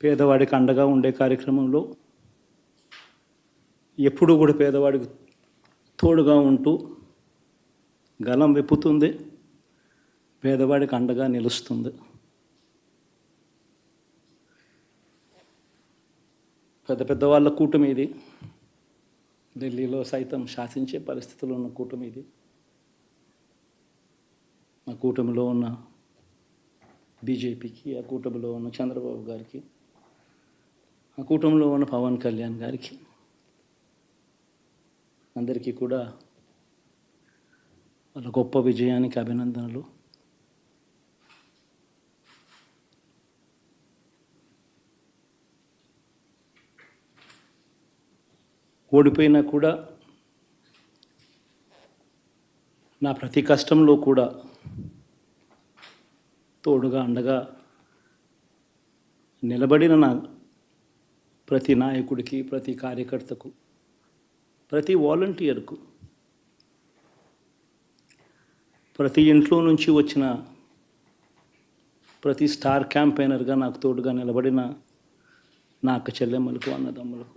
పేదవాడికి అండగా ఉండే కార్యక్రమంలో ఎప్పుడూ కూడా పేదవాడికి తోడుగా ఉంటూ గలం విప్పుతుంది, పేదవాడికి అండగా నిలుస్తుంది. పెద్ద పెద్ద వాళ్ళ కూటమి ఇది, ఢిల్లీలో సైతం శాసించే పరిస్థితుల్లో ఉన్న కూటమి ఇది. ఆ కూటమిలో ఉన్న బీజేపీకి, ఆ కూటమిలో ఉన్న చంద్రబాబు గారికి, ఆ కూటమిలో ఉన్న పవన్ కళ్యాణ్ గారికి అందరికీ కూడా వాళ్ళ గొప్ప విజయానికి అభినందనలు. ఓడిపోయినా కూడా నా ప్రతి కష్టంలో కూడా తోడుగా అండగా నిలబడిన నా ప్రతి నాయకుడికి, ప్రతి కార్యకర్తకు, ప్రతి వాలంటీర్కు, ప్రతి ఇంట్లో నుంచి వచ్చిన ప్రతి స్టార్ క్యాంపెయినర్గా నాకు తోడుగా నిలబడిన నా అక్క చెల్లెమ్మలకు, అన్నదమ్ములకు